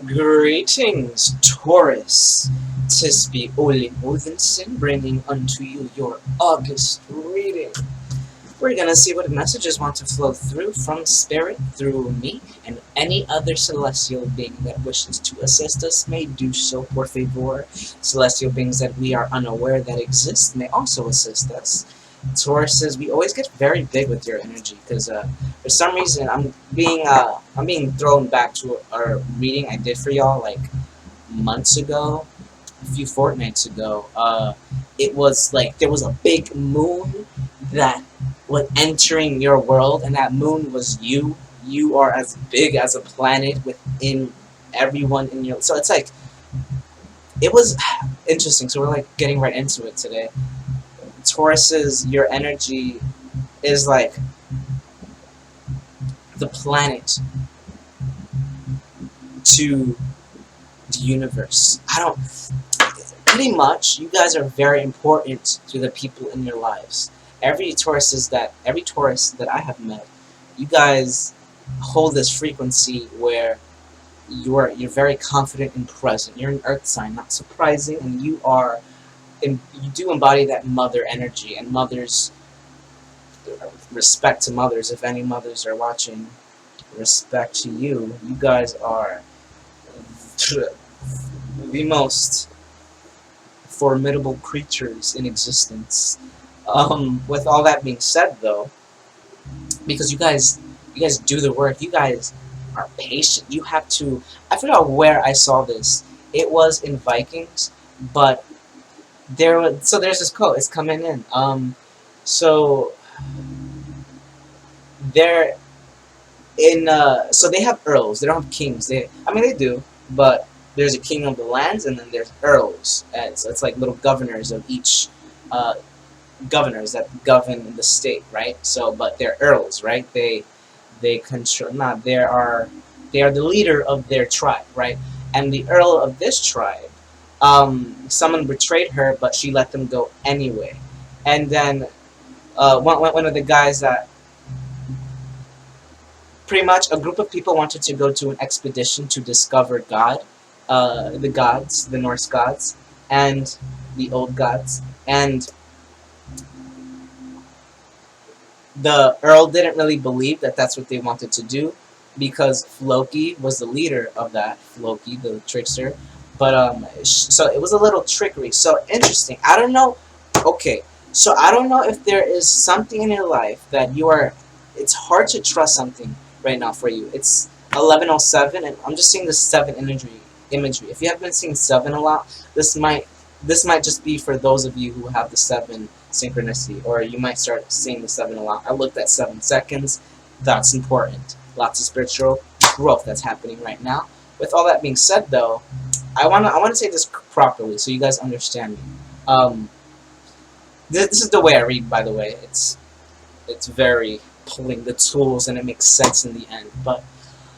Greetings, Taurus. Tis be Olin Odinson bringing unto you your August reading. We're gonna see what messages want to flow through from Spirit, through me, and any other celestial being that wishes to assist us may do so, por favor. Celestial beings that we are unaware that exist may also assist us. Tauruses, we always get very big with your energy because for some reason I'm being thrown back to our reading I did for y'all like months ago, a few fortnights ago. It was like there was a big moon that was entering your world, and that moon was you. You are as big as a planet within everyone in your. So it's like it was interesting. So we're like getting right into it today. Taurus's, your energy is like the planet to the universe. Pretty much, you guys are very important to the people in your lives. Every Taurus that I have met, you guys hold this frequency where you're very confident and present. You're an earth sign, not surprising, and you do embody that mother energy, and mothers, respect to mothers, if any mothers are watching, respect to you. You guys are the most formidable creatures in existence. With all that being said, though, because you guys do the work, you guys are patient. You have to. I forgot where I saw this. It was in Vikings, but there's this quote. It's coming in. So they're in. So they have earls. They don't have kings. They do, but there's a king of the lands, and then there's earls. And so it's like little governors of each. Governors that govern the state, right? So, but they're earls, right? They control. Not they are the leader of their tribe, right? And the earl of this tribe, someone betrayed her, but she let them go anyway. And then one of the guys that pretty much a group of people wanted to go to an expedition to discover God, the gods, the Norse gods, and the old gods, and the earl didn't really believe that that's what they wanted to do, because Floki was the leader of that, Floki, the trickster. But so it was a little trickery. So interesting. I don't know. Okay, so I don't know if there is something in your life that you are. It's hard to trust something right now for you. It's 11:07, and I'm just seeing the 7 imagery. If you have been seeing 7 a lot, this might just be for those of you who have the 7 synchronicity, or you might start seeing the 7 a lot. I looked at 7 seconds. That's important. Lots of spiritual growth that's happening right now. With all that being said, though, I wanna say this properly so you guys understand me. This is the way I read, by the way. It's very pulling the tools, and it makes sense in the end. But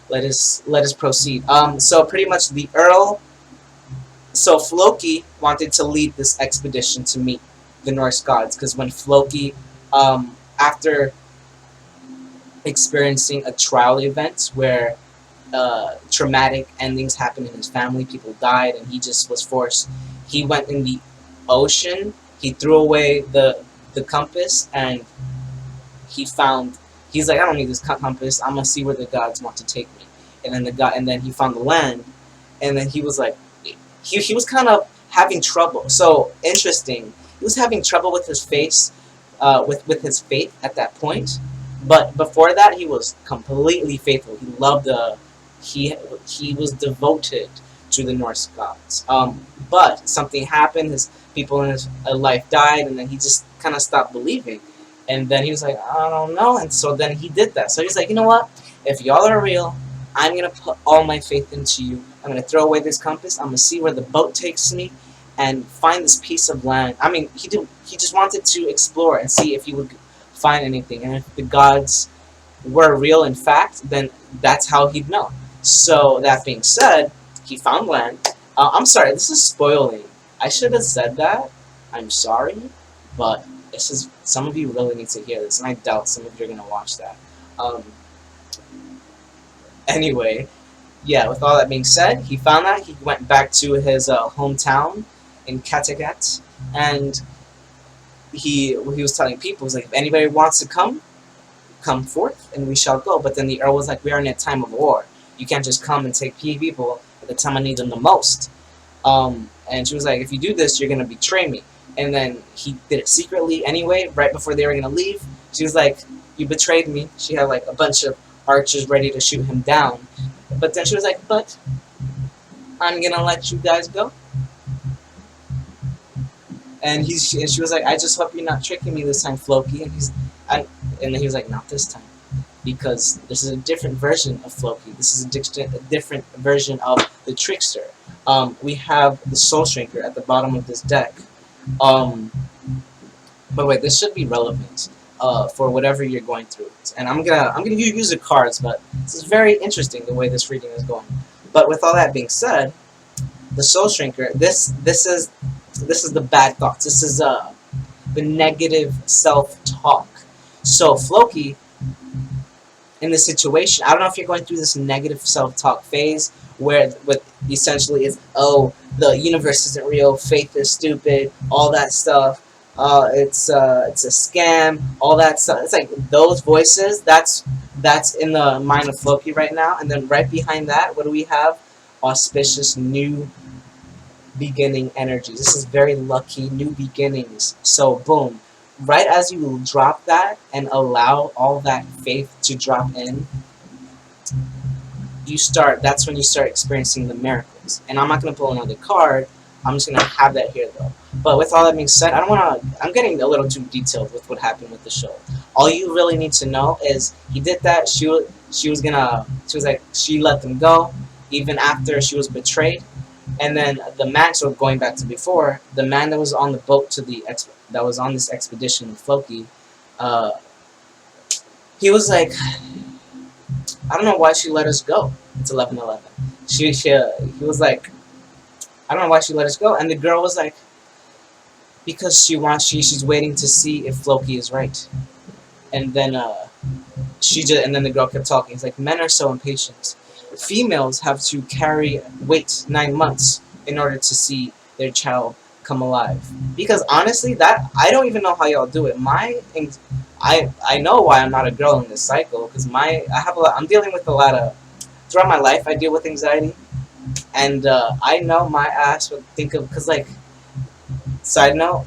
let us proceed. So pretty much the Earl. So Floki wanted to lead this expedition to meet the Norse gods, because when Floki, after experiencing a trial event where traumatic endings happened in his family, people died, and he just was forced. He went in the ocean. He threw away the compass, and he's like, I don't need this compass. I'm gonna see where the gods want to take me. And then he found the land, and then he was like, he was kind of having trouble. So interesting. He was having trouble with his face, with his faith at that point. But before that, he was completely faithful. He loved he was devoted to the Norse gods. But something happened. His people in his life died, and then he just kind of stopped believing. And then he was like, I don't know. And so then he did that. So he's like, you know what? If y'all are real, I'm gonna put all my faith into you. I'm gonna throw away this compass. I'm gonna see where the boat takes me, and find this piece of land. I mean, he just wanted to explore and see if he would find anything. And if the gods were real in fact, then that's how he'd know. So that being said, he found land. I'm sorry, this is spoiling. I should have said that. I'm sorry, but this is, some of you really need to hear this, and I doubt some of you are gonna watch that. Anyway, yeah, with all that being said, he found that he went back to his hometown in Kattegat, and he was telling people, he was like, if anybody wants to come forth, and we shall go. But then the Earl was like, we are in a time of war. You can't just come and take people at the time I need them the most. And she was like, if you do this, you're gonna betray me. And then he did it secretly anyway, right before they were gonna leave. She was like, you betrayed me. She had like a bunch of archers ready to shoot him down. But then she was like, but I'm gonna let you guys go. And she was like, I just hope you're not tricking me this time, Floki. And then he was like, not this time, because this is a different version of Floki. This is a different version of the trickster. We have the Soul Shrinker at the bottom of this deck. But wait, this should be relevant for whatever you're going through. And I'm gonna use the cards, but this is very interesting the way this reading is going. But with all that being said, the Soul Shrinker, this is the bad thoughts. This is the negative self-talk. So Floki, in this situation, I don't know if you're going through this negative self-talk phase where what essentially is, oh, the universe isn't real, faith is stupid, all that stuff. It's a scam, all that stuff. It's like those voices. That's in the mind of Floki right now. And then right behind that, what do we have? Auspicious new beginning energies. This is very lucky new beginnings. So boom, right as you drop that and allow all that faith to drop in, that's when you start experiencing the miracles. And I'm not going to pull another card, I'm just going to have that here though. But with all that being said, I'm getting a little too detailed with what happened with the show. All you really need to know is he did that, she was like, she let them go even after she was betrayed. And then the man, so going back to before, the man that was on the boat that was on this expedition with Floki, he was like, I don't know why she let us go. It's 11:11. He was like, I don't know why she let us go. And the girl was like, because she's waiting to see if Floki is right. And then and then the girl kept talking. It's like, men are so impatient. Females have to wait 9 months in order to see their child come alive. Because honestly, that I don't even know how y'all do it. I know why I'm not a girl in this cycle, because I'm dealing with a lot of, throughout my life I deal with anxiety, and I know my ass would think of, because like, side note,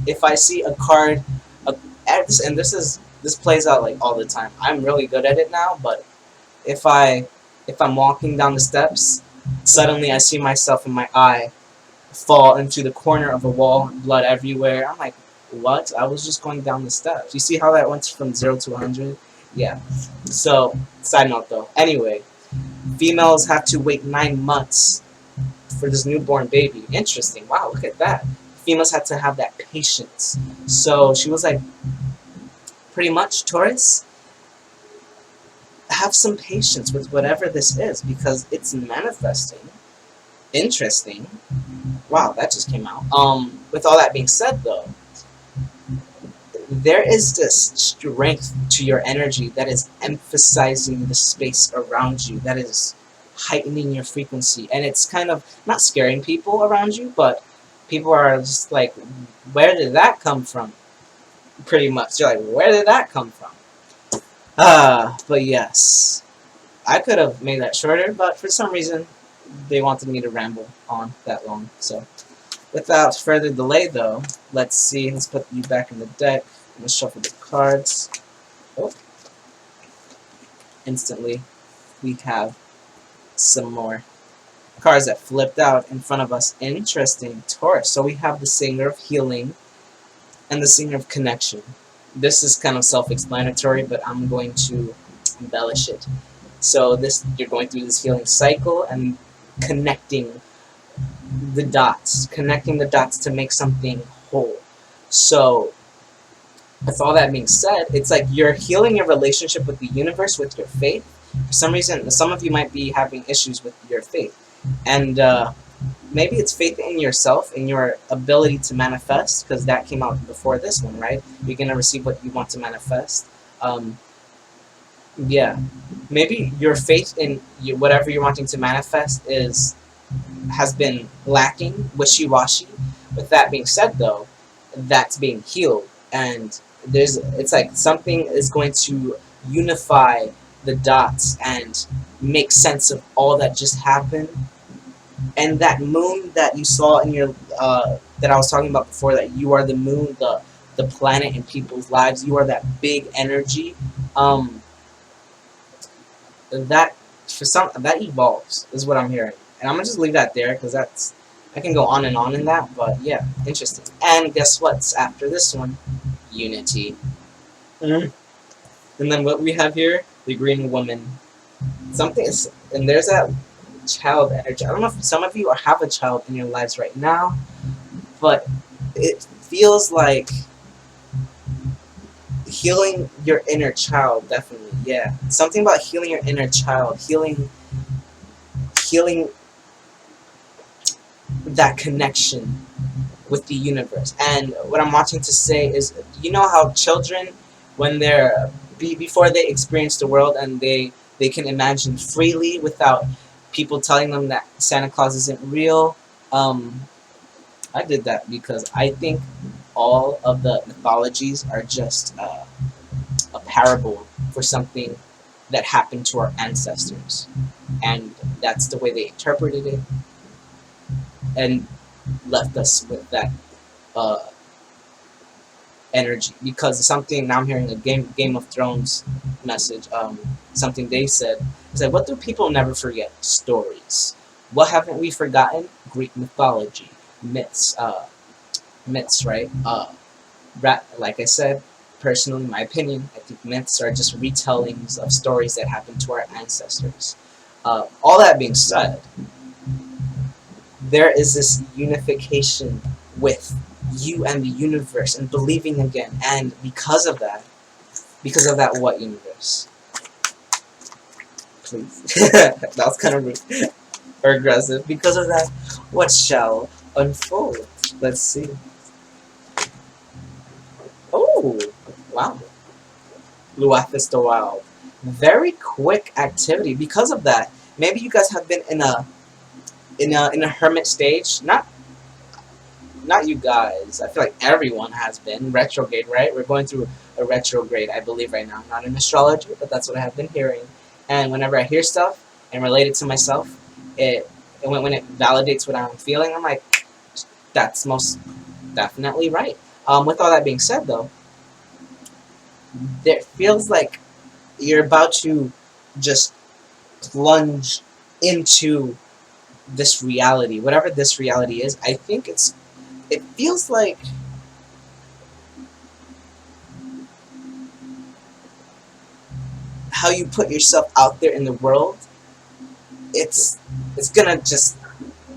if I see a card, and this plays out like all the time. I'm really good at it now, but if I'm walking down the steps, suddenly I see myself in my eye fall into the corner of a wall, blood everywhere. I'm like, what? I was just going down the steps. You see how that went from 0 to 100? Yeah. So, side note though. Anyway, females have to wait 9 months for this newborn baby. Interesting. Wow, look at that. Females had to have that patience. So she was like, pretty much, Taurus, have some patience with whatever this is, because it's manifesting. Interesting. Wow, that just came out. With all that being said though, there is this strength to your energy that is emphasizing the space around you, that is heightening your frequency, and it's kind of not scaring people around you, but people are just like, where did that come from? Pretty much. You're like, where did that come from? But yes, I could have made that shorter, but for some reason they wanted me to ramble on that long. So without further delay though, let's put you back in the deck. Let's shuffle the cards. Oh. Instantly we have some more cards that flipped out in front of us. Interesting. Taurus. So we have the Singer of Healing and the Singer of Connection. This is kind of self-explanatory, but I'm going to embellish it. So you're going through this healing cycle and connecting the dots to make something whole. So with all that being said, it's like you're healing your relationship with the universe, with your faith. For some reason, some of you might be having issues with your faith, and maybe it's faith in yourself, in your ability to manifest, because that came out before this one, right? You're gonna receive what you want to manifest. Yeah, maybe your faith in whatever you're wanting to manifest has been lacking, wishy-washy. With that being said, though, that's being healed, and it's like something is going to unify the dots and make sense of all that just happened. And that moon that you saw in your that I was talking about before, that you are the moon, the planet in people's lives, you are that big energy. Um, that for some that evolves is what I'm hearing, and I'm gonna just leave that there because that's I can go on and on in that, but yeah, interesting. And guess what's after this one? Unity. Mm. And then what we have here, the green woman. Something is, and there's that child energy. I don't know if some of you have a child in your lives right now, but it feels like healing your inner child. Definitely, yeah. Something about healing your inner child, healing that connection with the universe. And what I'm wanting to say is, you know how children, when they're before they experience the world and they can imagine freely without people telling them that Santa Claus isn't real. I did that because I think all of the mythologies are just a parable for something that happened to our ancestors, and that's the way they interpreted it and left us with that uh, energy. Because something now I'm hearing a Game of Thrones message. Something they said is like, what do people never forget? Stories. What haven't we forgotten? Greek mythology, myths, myths, right? Like I said, personally, my opinion, I think myths are just retellings of stories that happened to our ancestors. All that being said, there is this unification with you and the universe and believing again, and because of that, what universe? Please. That was kind of rude or aggressive. Because of that, what shall unfold? Let's see. Oh, wow. Luath is the wild. Very quick activity. Because of that, maybe you guys have been in a hermit stage. Not you guys. I feel like everyone has been retrograde, right? We're going through a retrograde, I believe, right now. I'm not in astrology, but that's what I have been hearing. And whenever I hear stuff and relate it to myself, when it validates what I'm feeling, I'm like, that's most definitely right. With all that being said, though, there feels like you're about to just plunge into this reality, whatever this reality is. I think it feels like how you put yourself out there in the world. It's gonna just,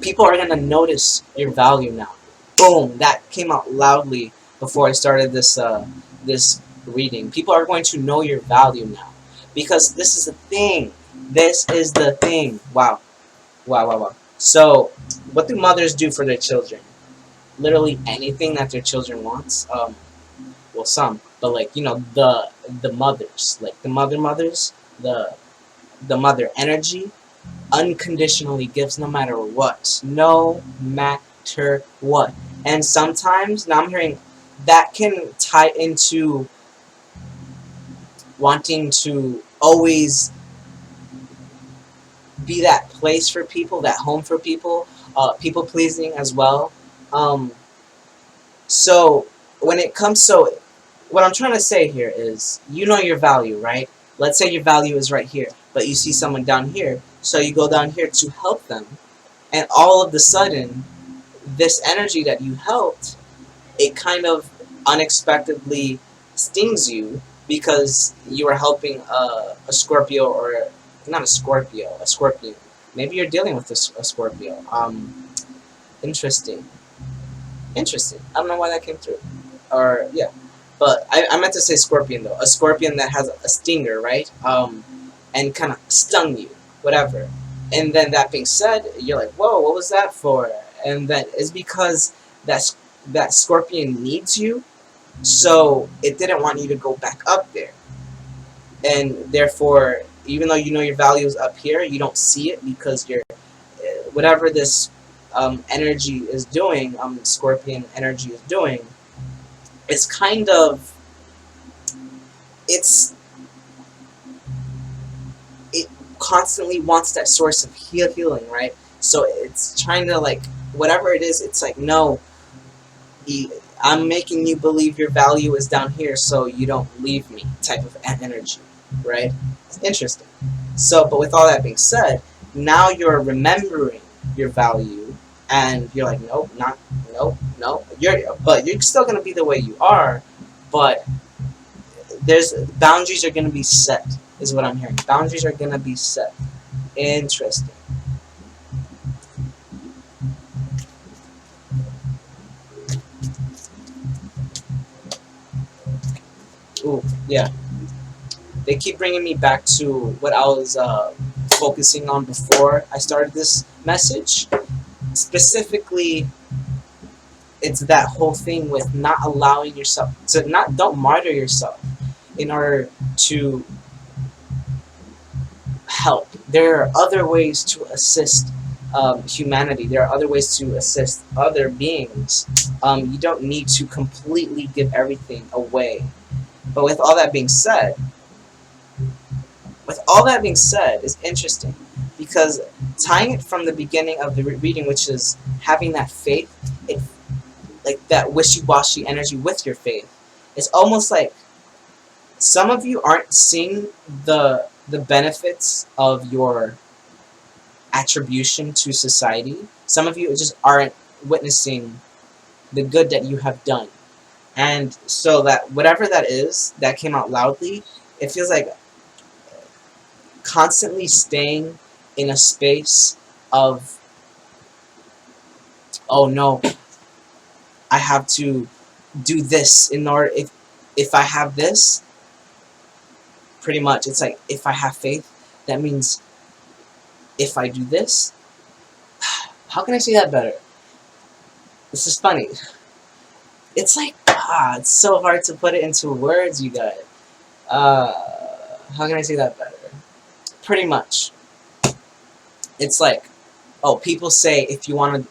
people are gonna notice your value now. Boom! That came out loudly before I started this reading. People are going to know your value now, because this is the thing. This is the thing. Wow, wow, wow, wow. So, what do mothers do for their children? Literally anything that their children wants. Well, some, but like, the mothers, like the mothers, the mother energy unconditionally gives no matter what. No matter what. And sometimes, now I'm hearing, that can tie into wanting to always be that place for people, that home for people, people pleasing as well. Um, so, when it comes, so what I'm trying to say here is, you know your value, right? Let's say your value is right here, but you see someone down here, so you go down here to help them, and all of the sudden, this energy that you helped, it kind of unexpectedly stings you because you are helping a Scorpio, or not a Scorpio, a Scorpion. Maybe you're dealing with a Scorpio. Interesting. Interesting. I don't know why that came through. Or, yeah. But I meant to say scorpion, though. A scorpion that has a stinger, right? And kind of stung you. Whatever. And then that being said, you're like, whoa, what was that for? And that is because that scorpion needs you, so it didn't want you to go back up there. And therefore, even though you know your value is up here, you don't see it because you're whatever this energy is doing, Scorpion energy is doing. It's kind of it's it constantly wants that source of healing, right? So it's trying to like whatever it is. It's like no, I'm making you believe your value is down here, so you don't leave me. Type of energy, right? It's interesting. So, but with all that being said, now you're remembering your value, and you're like, nope, not, nope, no. But you're still gonna be the way you are, but there's boundaries are gonna be set. Is what I'm hearing. Boundaries are gonna be set. Interesting. Ooh, yeah. They keep bringing me back to what I was focusing on before I started this message. Specifically, it's that whole thing with not allowing yourself to don't martyr yourself in order to help. There are other ways to assist humanity. There are other ways to assist other beings. You don't need to completely give everything away. But with all that being said, is interesting because tying it from the beginning of the reading, which is having that faith, it like that wishy-washy energy with your faith. It's almost like some of you aren't seeing the benefits of your attribution to society. Some of you just aren't witnessing the good that you have done. And so that whatever that is that came out loudly, it feels like constantly staying in a space of, oh no, I have to do this in order, if I have this, pretty much it's like if I have faith, that means if I do this, how can I say that better? This is funny. It's like it's so hard to put it into words, you guys. How can I say that better? Pretty much, it's like, oh, people say if you want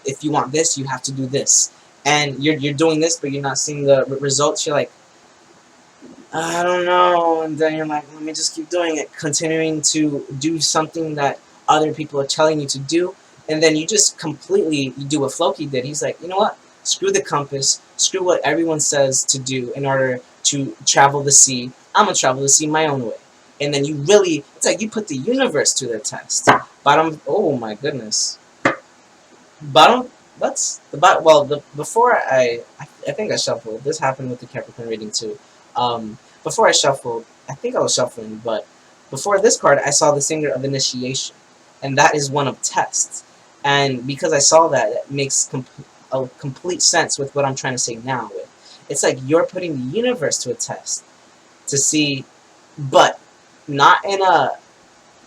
this, you have to do this, and you're doing this, but you're not seeing the results. You're like, I don't know, and then you're like, let me just keep doing it, continuing to do something that other people are telling you to do, and then you just completely you do what Floki did. He's like, you know what? Screw the compass. Screw what everyone says to do in order to travel the sea. I'm gonna travel the sea my own way. And then you really, it's like you put the universe to the test. Bottom. Oh my goodness. Bottom. What's the bottom? Well, before I think I shuffled. This happened with the Capricorn reading too. Before I shuffled, I think I was shuffling, but before this card, I saw the Singer of Initiation, and that is one of tests. And because I saw that, it makes a complete sense with what I'm trying to say now. It's like you're putting the universe to a test to see, but not in a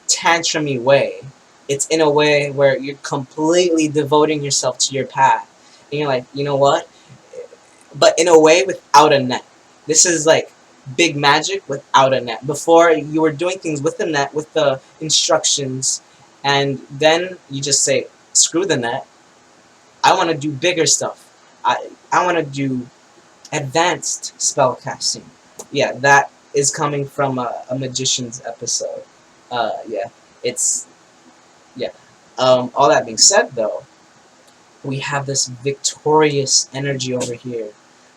tantrumy way. It's in a way where you're completely devoting yourself to your path, and you're like, you know what? But in a way without a net. This is like big magic without a net. Before you were doing things with the net, with the instructions, and then you just say, screw the net. I want to do bigger stuff. I want to do advanced spell casting. Yeah, that is coming from a magician's episode. Yeah, it's yeah. All that being said, though, we have this victorious energy over here,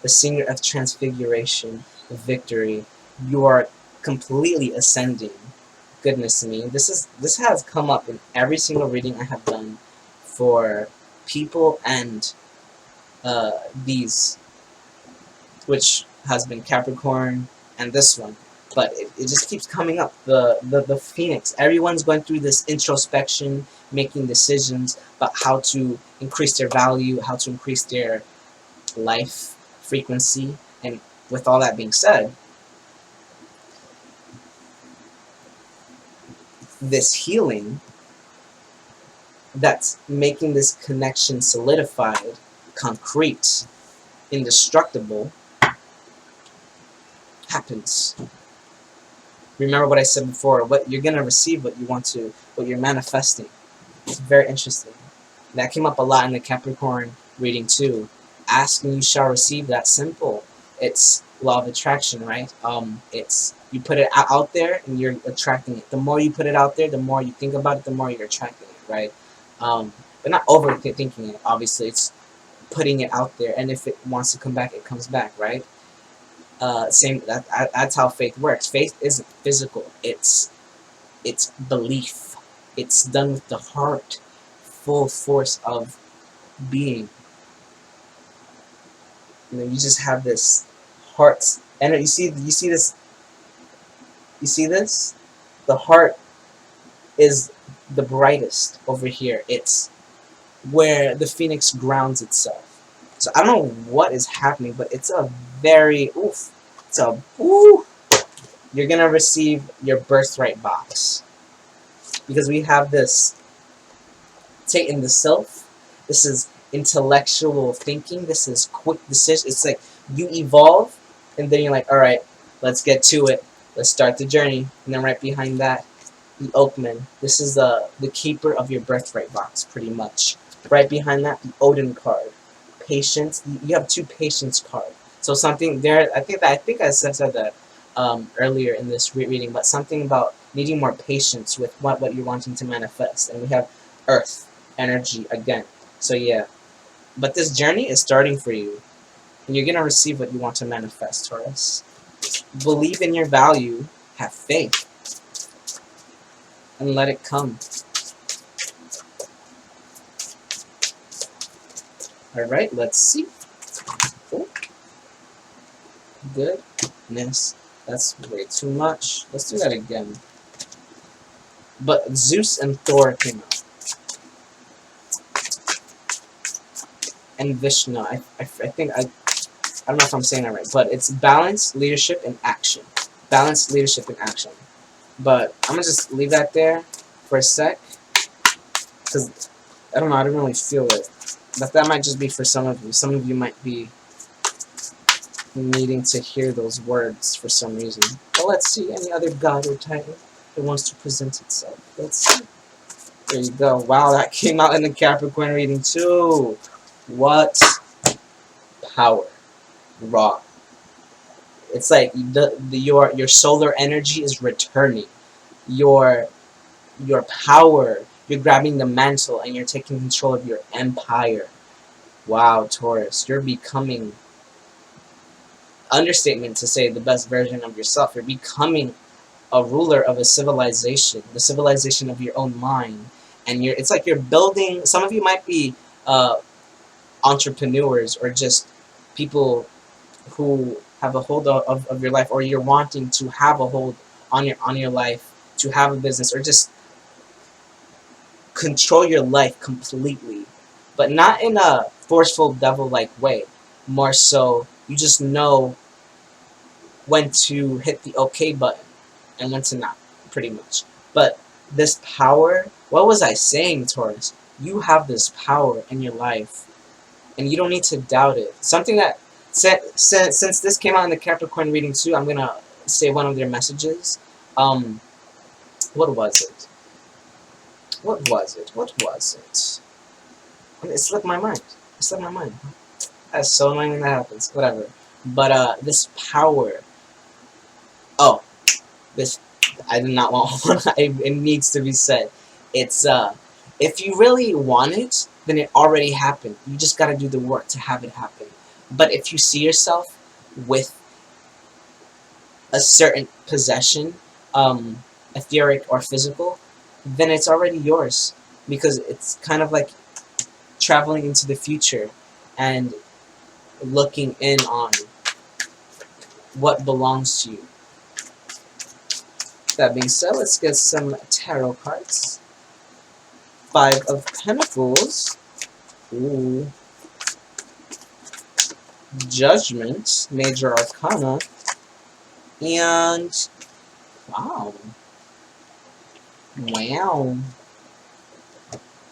the Singer of Transfiguration, victory. You are completely ascending. Goodness me, this has come up in every single reading I have done for people and these, which has been Capricorn and this one. But it just keeps coming up. The Phoenix. Everyone's going through this introspection, making decisions about how to increase their value, how to increase their life frequency. And with all that being said, this healing that's making this connection solidified, concrete, indestructible, happens. Remember what I said before. What you're gonna receive, what you're manifesting. It's very interesting. That came up a lot in the Capricorn reading too. Ask and you shall receive. That simple. It's law of attraction, right? It's you put it out there and you're attracting it. The more you put it out there, the more you think about it, the more you're attracting it, right? But not overthinking it. Obviously, it's putting it out there, and if it wants to come back, it comes back, right? That's how faith works. Faith isn't physical. It's belief. It's done with the heart, full force of being. You just have this heart, and you see this. The heart is the brightest over here. It's where the phoenix grounds itself. So I don't know what is happening, but it's a very oof. It's a ooh. You're gonna receive your birthright box because we have this taking the self. This is intellectual thinking. This is quick decision. It's like you evolve, and then you're like, all right, let's get to it. Let's start the journey. And then right behind that, the Oakman. This is the keeper of your birthright box, pretty much. Right behind that, the Odin card. Patience. You have 2 patience cards. So something there. I think I said that earlier in this reading, but something about needing more patience with what you're wanting to manifest. And we have Earth energy again. So yeah, but this journey is starting for you, and you're gonna receive what you want to manifest, Taurus. Believe in your value, have faith, and let it come. Alright, let's see. Oh. Goodness, that's way too much. Let's do that again. But Zeus and Thor came out. And Vishnu. I think I don't know if I'm saying that right, but it's balance, leadership, and action. Balance, leadership, and action. But I'm gonna just leave that there for a sec, because I don't know, I don't really feel it. But that might just be for some of you. Some of you might be needing to hear those words for some reason. But let's see, any other god or titan that wants to present itself. Let's see. There you go. Wow, that came out in the Capricorn reading too. What power. Raw. It's like your solar energy is returning. Your power. You're grabbing the mantle and you're taking control of your empire. Wow, Taurus, you're becoming, understatement to say, the best version of yourself. You're becoming a ruler of a civilization, the civilization of your own mind. And it's like you're building. Some of you might be entrepreneurs or just people who have a hold of your life, or you're wanting to have a hold on your life, to have a business, or just control your life completely, but not in a forceful devil-like way. More so, you just know when to hit the OK button and when to not, pretty much. But this power, what was I saying, Taurus? You have this power in your life, and you don't need to doubt it. Something that, since this came out in the Capricorn reading too, I'm gonna say one of their messages. What was it? What was it? What was it? It slipped my mind. It slipped my mind. That's so annoying when that happens. Whatever. But this power. Oh, this. I did not want one. It needs to be said. It's if you really want it, then it already happened. You just gotta do the work to have it happen. But if you see yourself with a certain possession, etheric or physical, then it's already yours, because it's kind of like traveling into the future and looking in on what belongs to you. That being said, let's get some tarot cards. 5 of Pentacles. Ooh. Judgment, Major Arcana, and wow. Wow.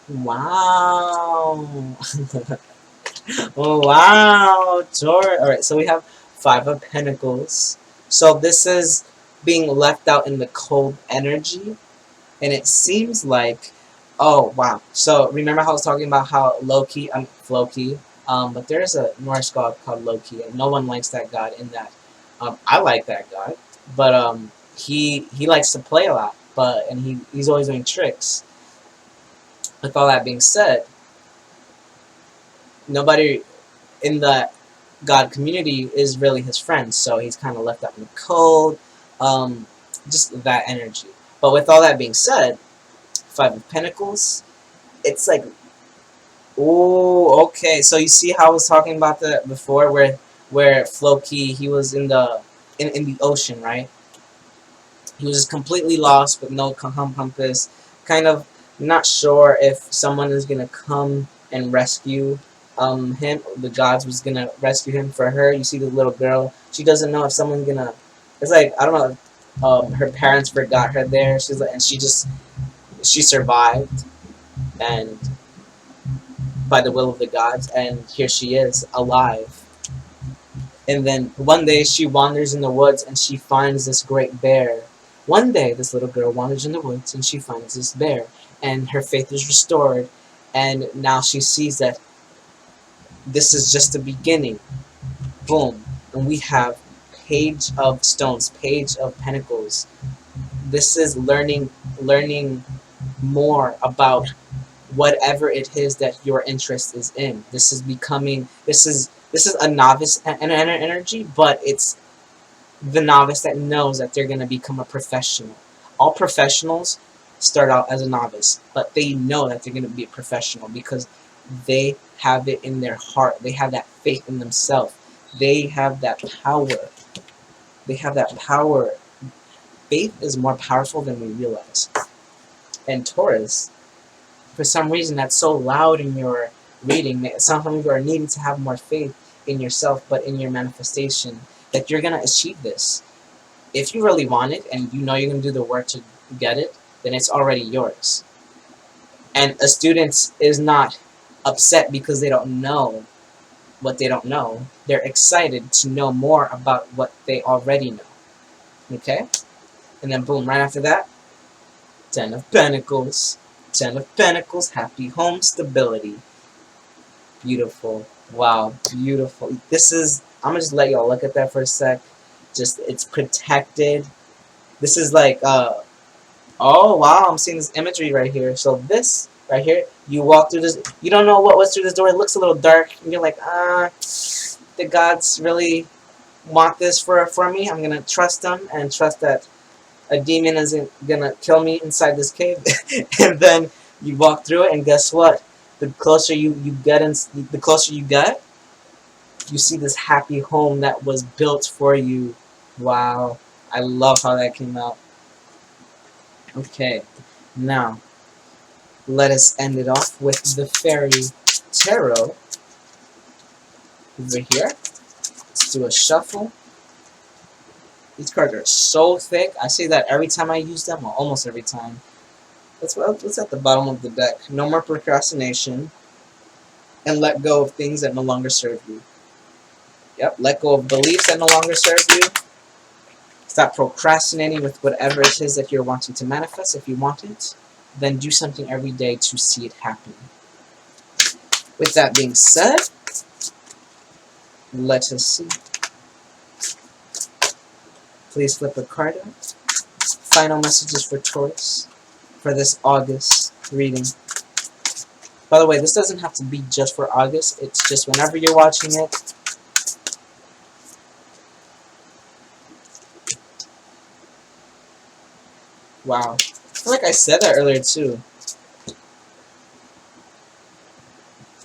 Wow. Wow. Taurus. Alright, so we have 5 of Pentacles. So this is being left out in the cold energy. And it seems like, oh wow. So remember how I was talking about how Loki, Floki, but there's a Norse god called Loki, and no one likes that god in that. I like that god, but he likes to play a lot, and he's always doing tricks. With all that being said, nobody in the god community is really his friend, so he's kind of left out in the cold. Um, just that energy. But with all that being said, Five of Pentacles, it's like, oh, okay. So you see how I was talking about that before, where Floki, he was in the ocean, right? He was just completely lost with no compass, kind of not sure if someone is gonna come and rescue him. The gods was gonna rescue him for her. You see the little girl. She doesn't know if someone's gonna. It's like, I don't know. Her parents forgot her there. She's like, and she survived, and by the will of the gods, and here she is alive. And then one day she wanders in the woods and she finds this great bear. One day this little girl wanders in the woods and she finds this bear, and her faith is restored, and now she sees that this is just the beginning. Boom. And we have Page of Stones, Page of Pentacles. This is learning more about whatever it is that your interest is in. This is a novice energy, but it's the novice that knows that they're going to become a professional. All professionals start out as a novice, but they know that they're going to be a professional because they have it in their heart. They have that faith in themselves. They have that power. They have that power. Faith is more powerful than we realize. And Taurus, for some reason, that's so loud in your reading. Sometimes you are needing to have more faith in yourself, but in your manifestation, that you're going to achieve this. If you really want it and you know you're going to do the work to get it, then it's already yours. And a student is not upset because they don't know what they don't know. They're excited to know more about what they already know. Okay? And then boom, right after that, Ten of Pentacles. Ten of Pentacles, happy home stability. Beautiful. Wow, beautiful. This is, I'm gonna just let y'all look at that for a sec. Just, it's protected. This is like, oh wow, I'm seeing this imagery right here. So this, right here, you walk through this, you don't know what was through this door, it looks a little dark, and you're like, the gods really want this for me. I'm gonna trust them, and trust that a demon isn't gonna kill me inside this cave. And then you walk through it, and guess what? The closer you get, the closer you get, you see this happy home that was built for you. Wow, I love how that came out. Okay, now let us end it off with the Fairy Tarot over here. Let's do a shuffle. These cards are so thick. I say that every time I use them, or almost every time. What's at the bottom of the deck? No more procrastination. And let go of things that no longer serve you. Yep, let go of beliefs that no longer serve you. Stop procrastinating with whatever it is that you're wanting to manifest. If you want it, then do something every day to see it happen. With that being said, let us see. Please flip a card out. Final messages for Taurus for this August reading. By the way, this doesn't have to be just for August. It's just whenever you're watching it. Wow. I feel like I said that earlier too.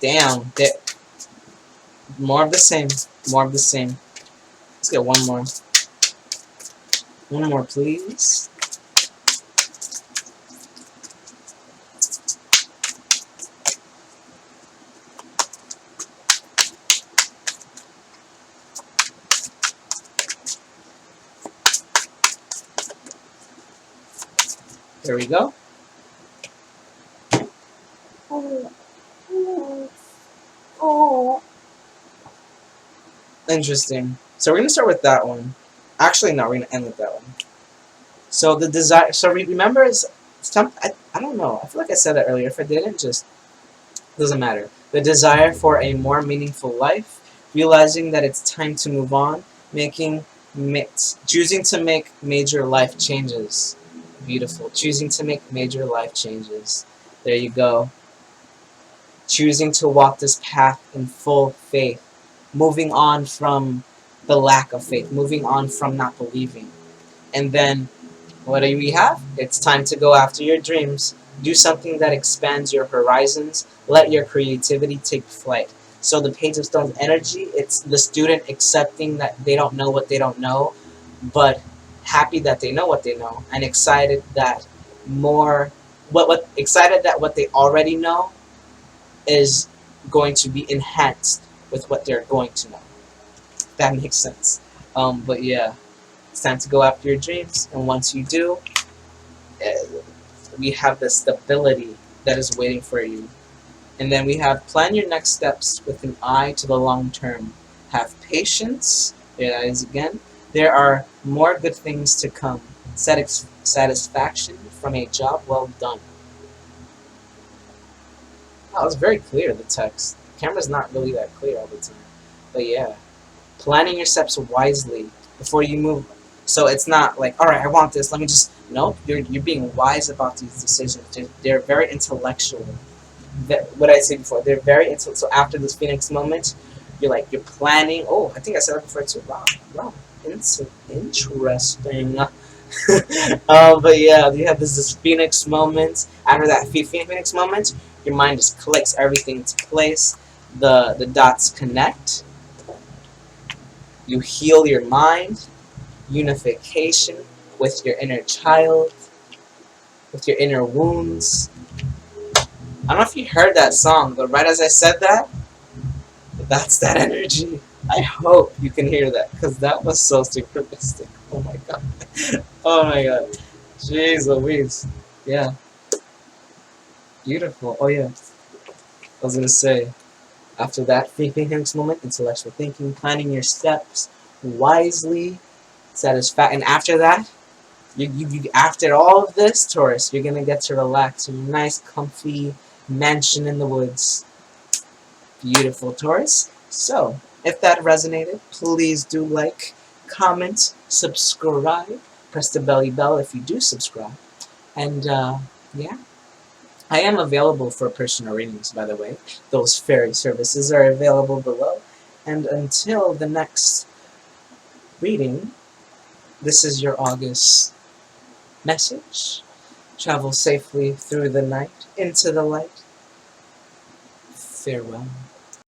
Damn. More of the same. More of the same. Let's get one more. One more, please. There we go. Interesting. So we're going to start with that one. Actually, no, we're going to end with that one. So the desire. So remember, is some. I don't know. I feel like I said that earlier. If I didn't, just doesn't matter. The desire for a more meaningful life, realizing that it's time to move on, choosing to make major life changes. Beautiful. Choosing to make major life changes. There you go. Choosing to walk this path in full faith. Moving on from the lack of faith. Moving on from not believing. And then, what do we have? It's time to go after your dreams. Do something that expands your horizons. Let your creativity take flight. So the Page of Stones energy, it's the student accepting that they don't know what they don't know, but happy that they know what they know, and excited that more excited that what they already know is going to be enhanced with what they're going to know. That makes sense. But yeah, it's time to go after your dreams, and once you do, we have the stability that is waiting for you. And then we have plan your next steps with an eye to the long term. Have patience. There that is again. There are more good things to come. Satisfaction from a job well done. Wow, it's very clear, the text. The camera's not really that clear all the time. But yeah. Planning your steps wisely before you move. So it's not like, all right, I want this. Let me just. No, you're being wise about these decisions. They're very intellectual. What I said before, they're very intellectual. So after this Phoenix moment, you're planning. Oh, I think I said that before too. Wow, interesting. But yeah, you have this Phoenix moment. After that Phoenix moment, your mind just clicks everything into place. The dots connect. You heal your mind, unification with your inner child, with your inner wounds. I don't know if you heard that song, but right as I said that, that's that energy. I hope you can hear that, because that was so synchronistic. Oh my god. Oh my god. Jeez Louise. Yeah. Beautiful. Oh yeah. I was gonna say, after that Phoenix moment, intellectual thinking, planning your steps wisely, and after that, you after all of this, Taurus, you're gonna get to relax in a nice, comfy mansion in the woods. Beautiful, Taurus. So, if that resonated, please do like, comment, subscribe, press the belly bell if you do subscribe, and yeah. I am available for personal readings, by the way. Those fairy services are available below. And until the next reading, this is your August message. Travel safely through the night, into the light. Farewell.